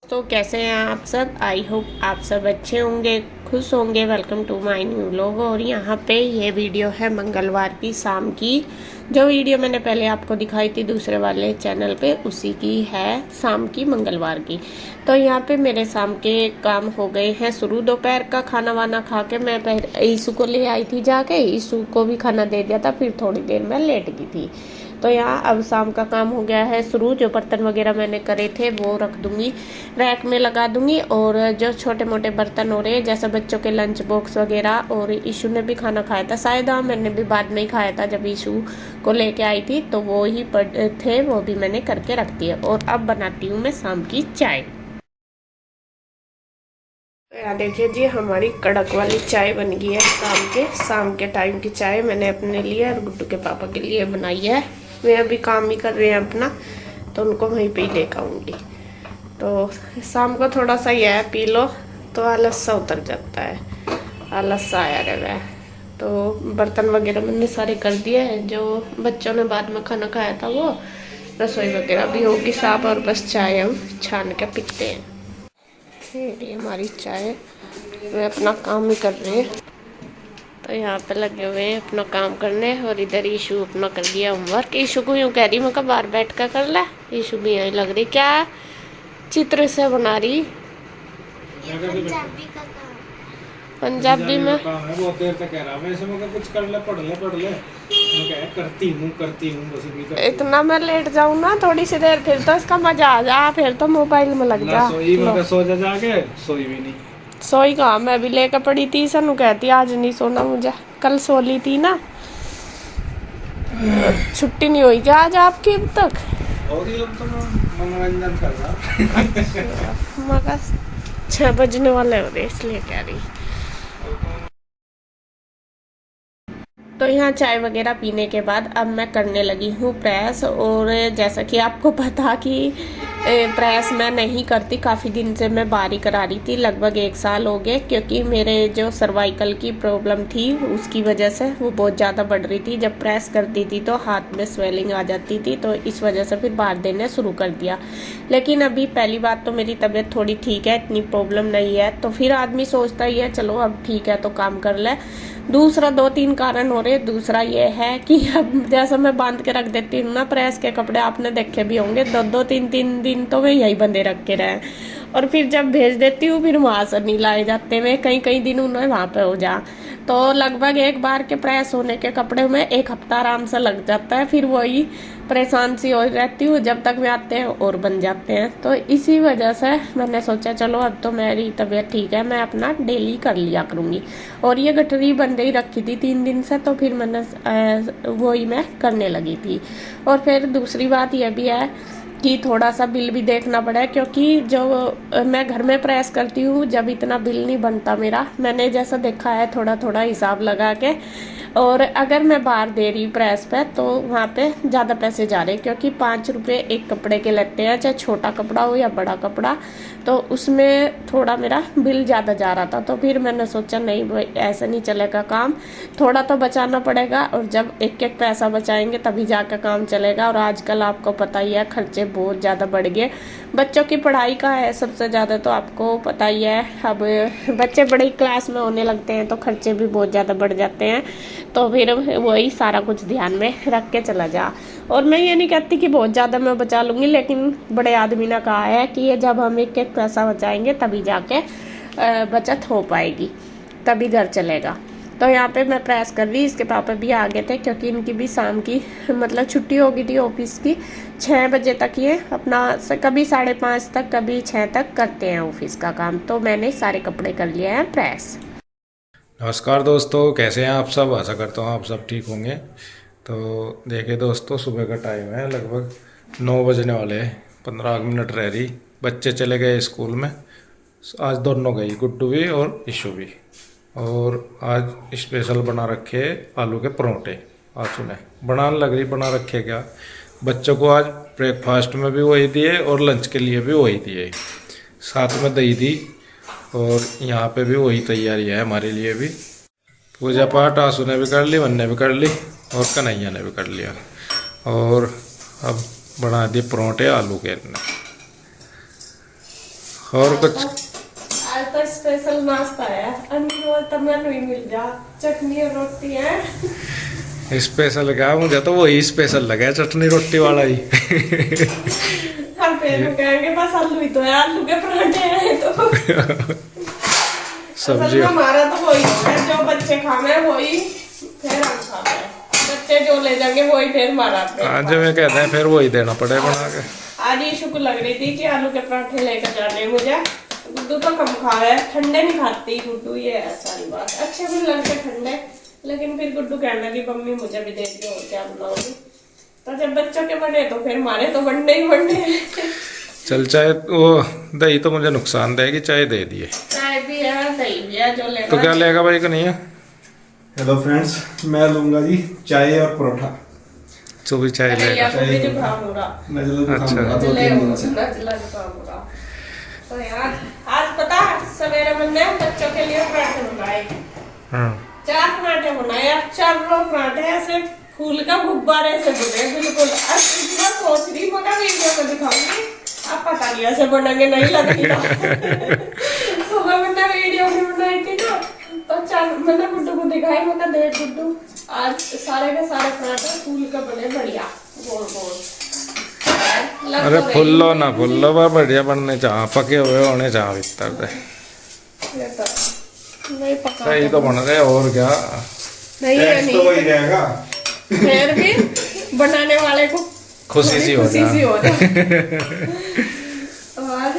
तो कैसे हैं आप सब। आई होप आप सब अच्छे होंगे, खुश होंगे। Welcome to my new vlog. और यहाँ पे ये वीडियो है मंगलवार की शाम की। जो वीडियो मैंने पहले आपको दिखाई थी दूसरे वाले चैनल पे, उसी की है शाम की, मंगलवार की। तो यहाँ पे मेरे शाम के काम हो गए हैं शुरू। दोपहर का खाना वाना खा के मैं पहले ईशू को ले आई थी जाके, ईशू को भी खाना दे दिया था, फिर थोड़ी देर में लेट गई थी। तो यहाँ अब शाम का काम हो गया है शुरू। जो बर्तन वगैरह मैंने करे थे वो रख दूंगी, रैक में लगा दूंगी। और जो छोटे मोटे बर्तन हो रहे हैं जैसे बच्चों के लंच बॉक्स वगैरह, और ईशू ने भी खाना खाया था शायद, हाँ मैंने भी बाद में ही खाया था जब ईशू को लेके आई थी, तो वो ही थे, वो भी मैंने करके रख दिए। और अब बनाती हूँ मैं शाम की चाय। यहाँ देखिए जी, हमारी कड़क वाली चाय बन गई है। शाम के टाइम की चाय मैंने अपने लिए और गुड्डू के पापा के लिए बनाई है। वे अभी काम ही कर रहे हैं अपना, तो उनको वहीं पे ही लेकर आऊँगी। तो शाम को थोड़ा सा यह पी लो तो आलस सा उतर जाता है, आलस सा आया रहता है। तो बर्तन वगैरह मैंने सारे कर दिए हैं। जो बच्चों ने बाद में खाना खाया था वो रसोई वगैरह भी होगी साफ, और बस चाय हम छान के पीते हैं। ये हमारी चाय, वे अपना काम ही कर रहे हैं। तो यहाँ पे लगे हुए हैं अपना काम करने। और इधर ईशू अपना कर दिया होमवर्क। ईशू को यूँ कह रही मैं कब बाहर बैठ कर कर ला। ईशू भी यही लग रही, क्या चित्र से बना रही। पंजाबी का काम, पंजाबी में काम है। बहुत देर तक कह रहा मैं ऐसे मगर कुछ कर ले, पढ़ ले मैं कह करती हूँ बस भी करती इतना मैं लेट जाऊँ ना थोड़ी सी देर, फिर तो इसका मजा आ जा, फिर तो मोबाइल में लग जा। सोई मगर सो जा जाके, सोई भी नहीं। सोई कहा, मैं भी लेकर पड़ी थी। सनू कहती आज नहीं सोना मुझे, कल सो ली थी ना, छुट्टी नहीं हुई क्या आज आपकी अब तक। और ये लोग तो मनोरंजन कर रहा मगर 6 बजने वाले हो रहे इसलिए कह रही। तो यहाँ चाय वगैरह पीने के बाद अब मैं करने लगी हूँ प्रेस। और जैसा कि आपको पता कि प्रेस मैं नहीं करती, काफ़ी दिन से मैं बाहरी करा रही थी, लगभग 1 साल हो गए, क्योंकि मेरे जो सर्वाइकल की प्रॉब्लम थी उसकी वजह से वो बहुत ज़्यादा बढ़ रही थी। जब प्रेस करती थी तो हाथ में स्वेलिंग आ जाती थी, तो इस वजह से फिर बाहर देने शुरू कर दिया। लेकिन अभी पहली बात तो मेरी तबीयत थोड़ी ठीक है, इतनी प्रॉब्लम नहीं है, तो फिर आदमी सोचता ही है चलो अब ठीक है तो काम कर ले। दूसरा 2-3 कारण हो रहे। दूसरा ये है कि अब जैसा मैं बांध के रख देती हूँ ना प्रेस के कपड़े, आपने देखे भी होंगे, 2-3 दिन तो वे यही बंधे रख के रहे। और फिर जब भेज देती हूँ फिर वहाँ से नहीं लाए जाते, वे कई दिन उन्हें वहाँ पे हो जा। तो लगभग एक बार के प्रेस होने के कपड़े में 1 हफ्ता आराम से लग जाता है। फिर वही परेशान सी हो रहती हूँ, जब तक वे आते हैं और बन जाते हैं। तो इसी वजह से मैंने सोचा चलो अब तो मेरी तबीयत ठीक है, मैं अपना डेली कर लिया करूँगी। और ये गठरी बन रही रखी थी 3 दिन से, तो फिर मैंने वही मैं करने लगी थी। और फिर दूसरी बात यह भी है कि थोड़ा सा बिल भी देखना पड़ा, क्योंकि जो मैं घर में प्रेस करती हूँ जब इतना बिल नहीं बनता मेरा, मैंने जैसा देखा है थोड़ा थोड़ा हिसाब लगा के। और अगर मैं बाहर दे रही प्रेस पे तो वहाँ पे ज़्यादा पैसे जा रहे, क्योंकि 5 रुपये एक कपड़े के लेते हैं, चाहे छोटा कपड़ा हो या बड़ा कपड़ा, तो उसमें थोड़ा मेरा बिल ज़्यादा जा रहा था। तो फिर मैंने सोचा नहीं भाई ऐसे नहीं चलेगा काम, थोड़ा तो बचाना पड़ेगा, और जब एक एक पैसा बचाएंगे तभी जाकर काम चलेगा। और आजकल आपको पता ही है खर्चे बहुत ज़्यादा बढ़ गए, बच्चों की पढ़ाई का है सबसे ज़्यादा, तो आपको पता ही है अब बच्चे बड़ी क्लास में होने लगते हैं तो खर्चे भी बहुत ज़्यादा बढ़ जाते हैं। तो फिर वही सारा कुछ ध्यान में रख के चला जा। और मैं ये नहीं कहती कि बहुत ज़्यादा मैं बचा लूँगी, लेकिन बड़े आदमी ने कहा है कि ये जब हम एक एक पैसा बचाएंगे तभी जाके बचत हो पाएगी, तभी घर चलेगा। तो यहाँ पे मैं प्रेस कर ली। इसके पापा भी आ गए थे, क्योंकि इनकी भी शाम की मतलब छुट्टी हो गई थी ऑफिस की। 6 बजे तक ये अपना कभी 5:30 तक, कभी 6 तक करते हैं ऑफिस का काम। तो मैंने सारे कपड़े कर लिए हैं प्रेस। नमस्कार दोस्तों, कैसे हैं आप सब। आशा करता हूँ आप सब ठीक होंगे। तो देखिए दोस्तों, सुबह का टाइम है, लगभग 9 बजने वाले हैं, 15 मिनट रह रही। बच्चे चले गए स्कूल में, आज दोनों गई, गुड्डू भी और ईशू भी। और आज स्पेशल बना रखे आलू के परोठे। आज सुने बनाने लग रही, बना रखे क्या बच्चों को आज ब्रेकफास्ट में भी वही दिए और लंच के लिए भी वही दिए, साथ में दही दी। और यहाँ पे भी वही तैयारी है हमारे लिए भी। पूजा पाठ आंसू ने भी कर ली, वन ने भी कर ली और कन्हैया ने भी कर लिया। और अब बना दिए परोठे आलू के। और कुछ आज तो स्पेशल नाश्ता है, अन्य रोज तो मैनू ही मिल जा, चटनी और रोटी है। स्पेशल क्या, मुझे तो वही स्पेशल लगा है, चटनी रोटी वाला ही। हम फिर कहेंगे बस आलू ही तो है, आलू के पराठे हैं तो सब्जी हमारा तो वही है, जो बच्चे खावे वही फिर हम खावे, बच्चे जो ले जाएंगे वही फिर हमारा। आज में कहते हैं फिर वही देना पड़े बना के। आज ईशु को लग रही थी कि आलू के पराठे लेकर जाने मुझे, गुड्डू तो कम खावे, ठंडे नहीं खाती गुड्डू, ये है सारी बात। अच्छे भी लगते ठंडे, लेकिन फिर गुड्डू कहने लगी मम्मी मुझे भी दे दो, क्या बनाऊंगी। तो जब बच्चों के बने तो फिर हमारे तो बनने ही बनने। चल चाय वो दही तो मुझे नुकसान देगी, चाय दे दिए। चाय भी है दही भी है, जो लेगा। तो क्या लेगा भाई कि नहीं है? हेलो फ्रेंड्स, मैं लूंगा जी चाय और परोठा। तू भी चाय लेगा? तो यार आज पता सवेरे मैंने बच्चों के लिए पराठे बनाए, 4 पराठे बनाए, 4 पराठे ऐसे फूल का गुब्बारे से बने बिल्कुल। इतना सोच रही मगर वीडियो में दिखाऊंगी, अब पता नहीं ऐसे बनेंगे नहीं लगती। सुबह मैंने वीडियो भी बनाई थी ना, तो 4 मैंने गुड्डू को दिखाई, मैंने देख गुड्डू आज सारे के सारे पराठे फूल का बने बढ़िया गोल गोल। अरे फुल्लो ना फुल्लो बा बढ़िया बनने चाह, पके हुए होने चाह भीतर दे। नहीं पका सही तो बन रहे, और क्या नहीं है, तो वही नहीं रहेगा। फिर भी बनाने वाले को खुशी सी हो जाए। और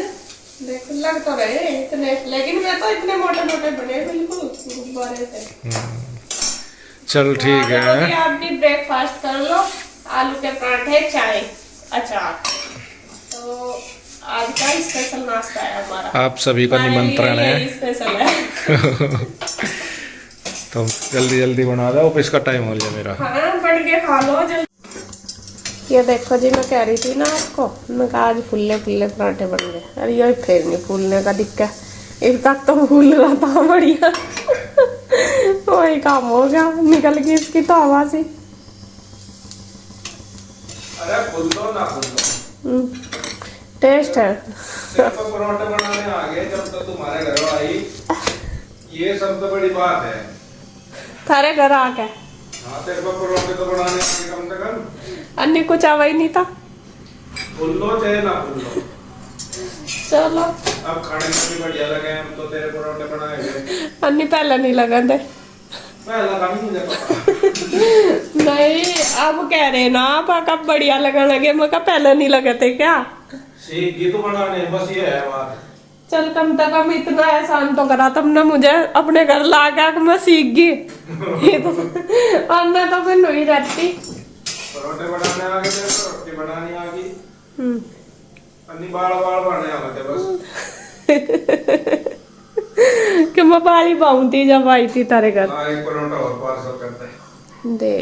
देखो लग तो रहे इतने, लेकिन मैं तो इतने मोटे मोटे बने बिल्कुल गुब्बारे से। चल ठीक है, आप भी ब्रेकफास्ट कर लो, आलू के पराठे चाय अचार, तो आज का स्पेशल नाश्ता है हमारा। आप सभी का निमंत्रण है। स्पेशल है। तो जल्दी जल्दी बना दो, ऑफिस का टाइम हो गया मेरा। हाँ बढ़ के खा लो जल्दी। ये देखो जी, मैं कह रही थी ना आपको, मैं कहा आज फुल्ले फुल्ले पराठे बन गए। अरे ये फिर नहीं फूलने का दिक्कत, एक तक तो फूल रहा था बढ़िया। वही काम हो गया, निकल गई इसकी तो आवाज ही। अरे फुल दो ना फुल दो, टेस्ट है। सिर्फ परोठे बनाने आ गए जब तक तुम्हारे घर आई, ये सब तो बड़ी बात है। थारे घर आके हाँ, तेरे को परोठे तो बनाने आ गए कम से कम। अन्य कुछ आवा ही नहीं था। फुल लो चाहे ना फुल लो, चलो अब खाने में भी बढ़िया लगे, हम तो तेरे परोठे बनाए गए। अन्य पहले नहीं लगा थे, पहला का नहीं मुझे पता। नहीं अब कह रहे ना आप कब बढ़िया लगा लगे, मैं कहा पहले नहीं लगे थे क्या। सीख गई तो बनाने, बस ये है बात। चल कम से कम इतना एहसान तो करा तुमने मुझे, अपने घर ला के मैं सीख गई। ये तो और मैं तो फिर नहीं रहती। परोठे बनाने आ गए थे, रोटी बनानी आ गई, अन्नी बाल बाल बनाने आ गए बस। कि मैं बाली बाउंटी जब आई थी तारे घर। हाँ, एक परोठा और पार्सल करते हैं। दे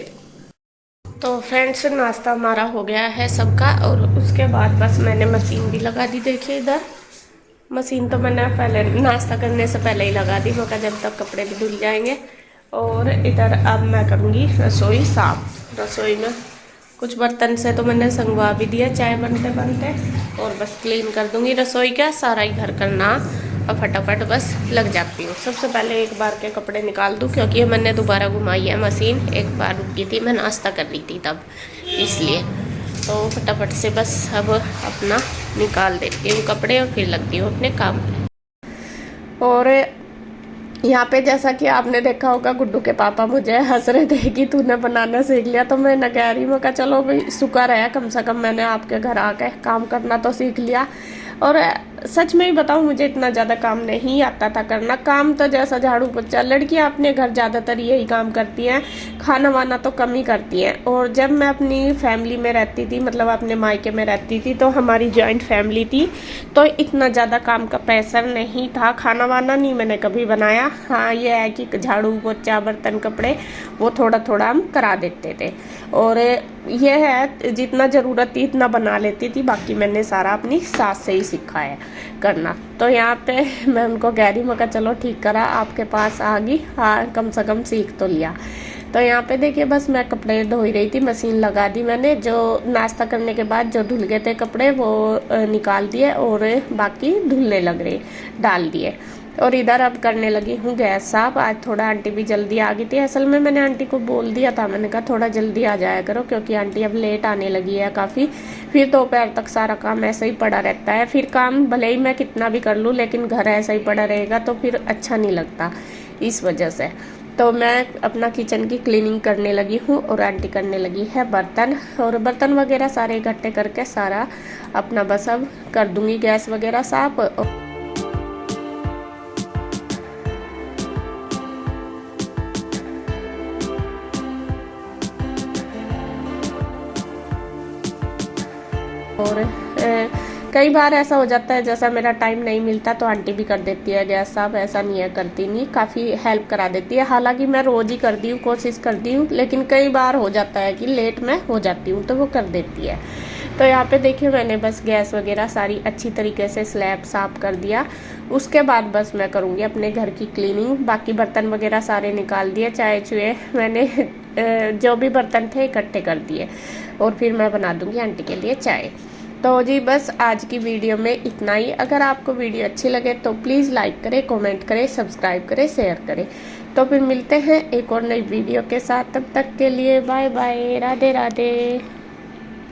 तो फ्रेंड्स नाश्ता हमारा हो गया है सबका, और उसके बाद बस मैंने मशीन भी लगा दी। देखिए इधर मशीन तो मैंने पहले नाश्ता करने से पहले ही लगा दी, मगर जब तक कपड़े भी धुल जाएंगे। और इधर अब मैं करूँगी रसोई साफ। रसोई में कुछ बर्तन से तो मैंने संगवा भी दिया चाय बनते बनते, और बस क्लीन कर दूँगी रसोई का सारा ही घर करना, और फटाफट बस लग जाती हूँ। सबसे पहले एक बार के कपड़े निकाल दूँ, क्योंकि ये मैंने दोबारा घुमाई है मशीन, एक बार रुकी थी, मैं नाश्ता कर रही थी तब, इसलिए तो फटाफट से बस अब अपना निकाल देती हूँ कपड़े, और फिर लगती हूँ अपने काम पे। और यहाँ पे जैसा कि आपने देखा होगा, गुड्डू के पापा मुझे हंस रहे थे कि तूने बनाना सीख लिया, तो मैं न कह रही, मैं कहा चलो भाई शुक्र है कम से कम मैंने आपके घर आके काम करना तो सीख लिया। और सच में ही बताऊँ, मुझे इतना ज़्यादा काम नहीं आता था करना। काम तो जैसा झाड़ू पोछा, लड़कियां अपने घर ज़्यादातर यही काम करती हैं, खाना वाना तो कम ही करती हैं। और जब मैं अपनी फैमिली में रहती थी, मतलब अपने मायके में रहती थी, तो हमारी जॉइंट फैमिली थी, तो इतना ज़्यादा काम का प्रेशर नहीं था। खाना वाना नहीं मैंने कभी बनाया। हाँ ये है कि झाड़ू पोछा बर्तन कपड़े वो थोड़ा थोड़ा हम करा देते थे, और ये है जितना ज़रूरत थी इतना बना लेती थी, बाकी मैंने सारा अपनी सास से ही सीखा है करना। तो यहाँ पे मैं उनको कह रही, मैं कहा चलो ठीक करा आपके पास आ गई, हाँ कम से कम सीख तो लिया। तो यहाँ पे देखिए बस मैं कपड़े धो ही रही थी, मशीन लगा दी मैंने। जो नाश्ता करने के बाद जो धुल गए थे कपड़े वो निकाल दिए और बाकी धुलने लग रहे डाल दिए। और इधर अब करने लगी हूँ गैस साफ। आज थोड़ा आंटी भी जल्दी आ गई थी। असल में मैंने आंटी को बोल दिया था, मैंने कहा थोड़ा जल्दी आ जाया करो क्योंकि आंटी अब लेट आने लगी है काफ़ी। फिर दोपहर तक सारा काम ऐसा ही पड़ा रहता है। फिर काम भले ही मैं कितना भी कर लूँ लेकिन घर ऐसा ही पड़ा रहेगा तो फिर अच्छा नहीं लगता, इस वजह से। तो मैं अपना किचन की क्लीनिंग करने लगी हूँ और आंटी करने लगी है बर्तन। और बर्तन वगैरह सारे इकट्ठे करके सारा अपना बस अब कर दूंगी गैस वगैरह साफ। और कई बार ऐसा हो जाता है जैसा मेरा टाइम नहीं मिलता तो आंटी भी कर देती है गैस साफ, ऐसा नहीं है करती नहीं, काफ़ी हेल्प करा देती है। हालांकि मैं रोज़ ही करती हूँ, कोशिश करती हूँ, लेकिन कई बार हो जाता है कि लेट मैं हो जाती हूँ तो वो कर देती है। तो यहाँ पे देखिए मैंने बस गैस वगैरह सारी अच्छी तरीके से स्लैब साफ कर दिया। उसके बाद बस मैं करूँगी अपने घर की क्लीनिंग। बाकी बर्तन वगैरह सारे निकाल दिए, चाय चुए मैंने जो भी बर्तन थे इकट्ठे कर दिए और फिर मैं बना दूँगी आंटी के लिए चाय। तो जी बस आज की वीडियो में इतना ही। अगर आपको वीडियो अच्छी लगे तो प्लीज़ लाइक करें, कमेंट करें, सब्सक्राइब करें, शेयर करें। तो फिर मिलते हैं एक और नई वीडियो के साथ। तब तक के लिए बाय बाय, राधे राधे।